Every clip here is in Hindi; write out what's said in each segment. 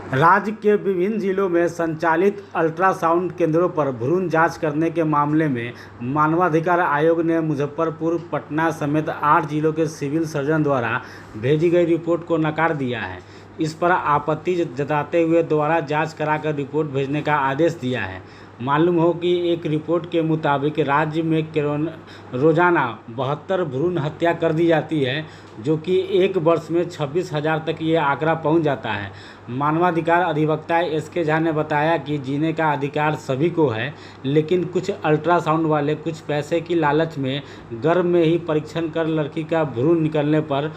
राज्य के विभिन्न जिलों में संचालित अल्ट्रासाउंड केंद्रों पर भ्रूण जांच करने के मामले में मानवाधिकार आयोग ने मुजफ्फरपुर, पटना समेत 8 जिलों के सिविल सर्जन द्वारा भेजी गई रिपोर्ट को नकार दिया है। इस पर आपत्ति जताते हुए दोबारा जांच कराकर रिपोर्ट भेजने का आदेश दिया है। मालूम हो कि एक रिपोर्ट के मुताबिक राज्य में रोजाना 72 भ्रूण हत्या कर दी जाती है, जो कि एक वर्ष में 26,000 तक ये आंकड़ा पहुंच जाता है। मानवाधिकार अधिवक्ता एसके झा ने बताया कि जीने का अधिकार सभी को है, लेकिन कुछ अल्ट्रासाउंड वाले कुछ पैसे की लालच में गर्भ में ही परीक्षण कर लड़की का भ्रूण निकलने पर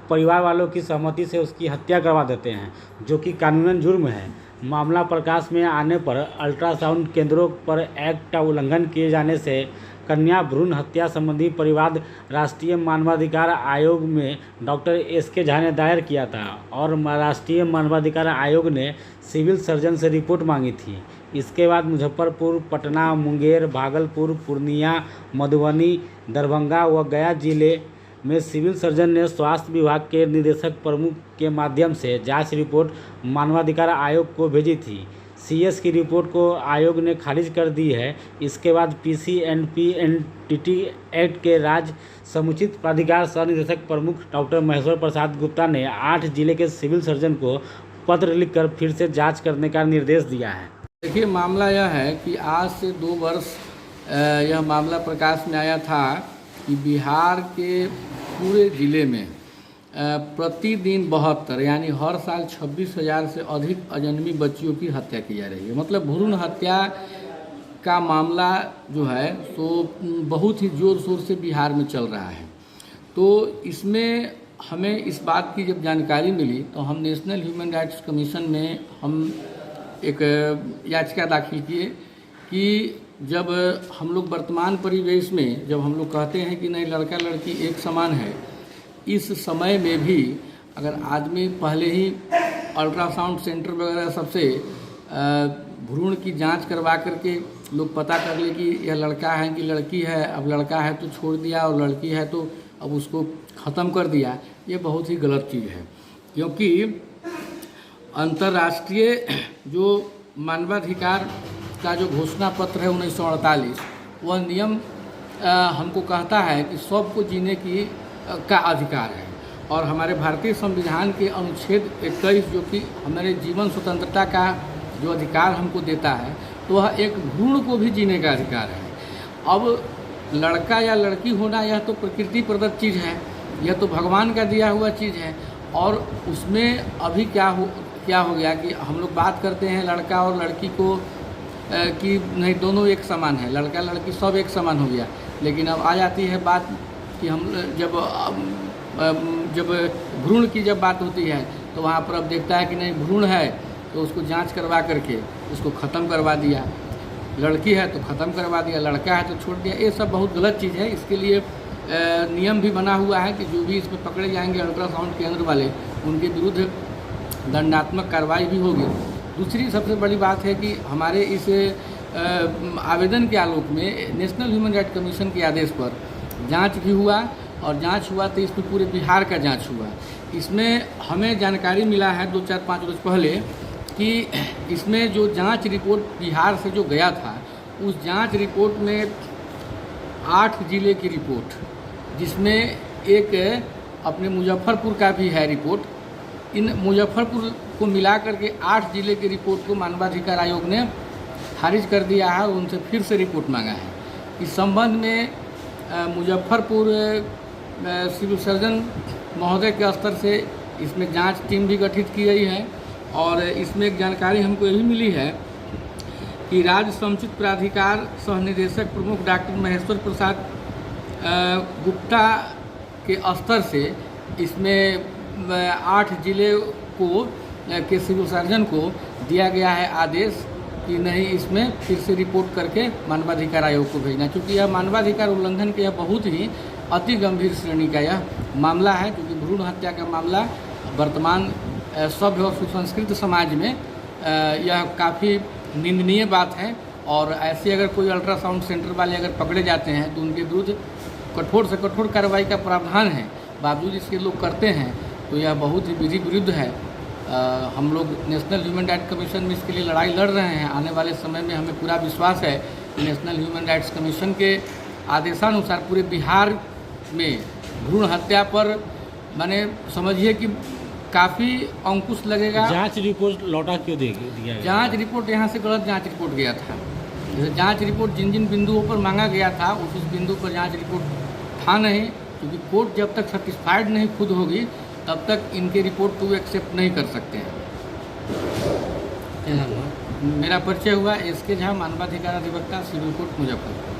परिवार वालों की सहमति से उसकी हत्या करवा देते हैं, जो कि कानूनन जुर्म है। मामला प्रकाश में आने पर अल्ट्रासाउंड केंद्रों पर एक्ट का उल्लंघन किए जाने से कन्या भ्रूण हत्या संबंधी परिवाद राष्ट्रीय मानवाधिकार आयोग में डॉक्टर एसके झा ने दायर किया था और राष्ट्रीय मानवाधिकार आयोग ने सिविल सर्जन से रिपोर्ट मांगी थी। इसके बाद मुजफ्फरपुर, पटना, मुंगेर, भागलपुर, पूर्णिया, मधुबनी, दरभंगा व गया जिले में सिविल सर्जन ने स्वास्थ्य विभाग के निदेशक प्रमुख के माध्यम से जांच रिपोर्ट मानवाधिकार आयोग को भेजी थी। सीएस की रिपोर्ट को आयोग ने खारिज कर दी है। इसके बाद पीसीएनपीएनटीटी एक्ट के राज्य समुचित प्राधिकार सह निदेशक प्रमुख डॉक्टर महेश्वर प्रसाद गुप्ता ने 8 जिले के सिविल सर्जन को पत्र लिखकर फिर से जांच करने का निर्देश दिया है। देखिए, मामला यह है कि आज से 2 वर्ष यह मामला प्रकाश में आया था कि बिहार के पूरे ज़िले में प्रतिदिन 72 यानी हर साल 26,000 से अधिक अजन्मी बच्चियों की हत्या की जा रही है। मतलब भ्रूण हत्या का मामला जो है तो बहुत ही ज़ोर शोर से बिहार में चल रहा है। तो इसमें हमें इस बात की जब जानकारी मिली तो हम नेशनल ह्यूमन राइट्स कमीशन में हम एक याचिका दाखिल किए कि जब हम लोग वर्तमान परिवेश में जब हम लोग कहते हैं कि नहीं लड़का लड़की एक समान है, इस समय में भी अगर आदमी पहले ही अल्ट्रासाउंड सेंटर वगैरह सबसे भ्रूण की जांच करवा करके लोग पता कर ले कि यह लड़का है कि लड़की है, अब लड़का है तो छोड़ दिया और लड़की है तो अब उसको ख़त्म कर दिया, ये बहुत ही गलत चीज़ है। क्योंकि अंतर्राष्ट्रीय जो मानवाधिकार का जो घोषणा पत्र है 1948, वह नियम हमको कहता है कि सबको जीने का अधिकार है। और हमारे भारतीय संविधान के अनुच्छेद 21 जो कि हमारे जीवन स्वतंत्रता का जो अधिकार हमको देता है, तो वह एक भ्रूण को भी जीने का अधिकार है। अब लड़का या लड़की होना यह तो प्रकृति प्रदत्त चीज़ है, यह तो भगवान का दिया हुआ चीज़ है। और उसमें अभी क्या हो गया कि हम लोग बात करते हैं लड़का और लड़की को कि नहीं दोनों एक समान है, लड़का लड़की सब एक समान हो गया। लेकिन अब आ जाती है बात कि हम जब भ्रूण की जब बात होती है तो वहाँ पर अब देखता है कि नहीं भ्रूण है तो उसको जांच करवा करके उसको ख़त्म करवा दिया, लड़की है तो ख़त्म करवा दिया, लड़का है तो छोड़ दिया। ये सब बहुत गलत चीज़ है। इसके लिए नियम भी बना हुआ है कि जो भी इसमें पकड़े जाएंगे अल्ट्रासाउंड केंद्र वाले, उनके विरुद्ध दंडात्मक कार्रवाई भी होगी। दूसरी सबसे बड़ी बात है कि हमारे इस आवेदन के आलोक में नेशनल ह्यूमन राइट कमीशन के आदेश पर जांच भी हुआ और जांच हुआ तो इसमें पूरे बिहार का जांच हुआ। इसमें हमें जानकारी मिला है 2-4-5 रोज़ पहले कि इसमें जो जांच रिपोर्ट बिहार से जो गया था, उस जांच रिपोर्ट में 8 जिले की रिपोर्ट, जिसमें एक अपने मुजफ्फरपुर का भी है रिपोर्ट। इन मुजफ्फरपुर को मिला करके 8 जिले की रिपोर्ट को मानवाधिकार आयोग ने खारिज कर दिया है और उनसे फिर से रिपोर्ट मांगा है। इस संबंध में मुजफ्फरपुर सिविल सर्जन महोदय के स्तर से इसमें जांच टीम भी गठित की गई है। और इसमें एक जानकारी हमको ये भी मिली है कि राज्य समुचित प्राधिकार सह निदेशक प्रमुख डॉक्टर महेश्वर प्रसाद गुप्ता के स्तर से इसमें 8 जिले के सिविल सर्जन को दिया गया है आदेश कि नहीं इसमें फिर से रिपोर्ट करके मानवाधिकार आयोग को भेजना, क्योंकि यह मानवाधिकार उल्लंघन के यह बहुत ही अति गंभीर श्रेणी का यह मामला है। क्योंकि भ्रूण हत्या का मामला वर्तमान सभ्य और सुसंस्कृत समाज में यह काफ़ी निंदनीय बात है। और ऐसे अगर कोई अल्ट्रासाउंड सेंटर वाले अगर पकड़े जाते हैं तो उनके विरुद्ध कठोर से कठोर कार्रवाई का प्रावधान है। बावजूद इसके लोग करते हैं तो यह बहुत ही विधि विरुद्ध है। हम लोग नेशनल ह्यूमन राइट्स कमीशन में इसके लिए लड़ाई लड़ रहे हैं। आने वाले समय में हमें पूरा विश्वास है कि नेशनल ह्यूमन राइट्स कमीशन के आदेशानुसार पूरे बिहार में भ्रूण हत्या पर माने समझिए कि काफ़ी अंकुश लगेगा। जांच रिपोर्ट लौटा क्यों दिया गया? जांच रिपोर्ट यहाँ से गलत जांच रिपोर्ट गया था। जैसे जांच रिपोर्ट जिन जिन बिंदुओं पर मांगा गया था उस बिंदु पर जांच रिपोर्ट था नहीं, क्योंकि कोर्ट जब तक सेटिस्फाइड नहीं खुद होगी तब तक इनके रिपोर्ट को एक्सेप्ट नहीं कर सकते हैं। मेरा परिचय हुआ SK झा, मानवाधिकार अधिवक्ता, सिविल कोर्ट मुजफ्फरपुर।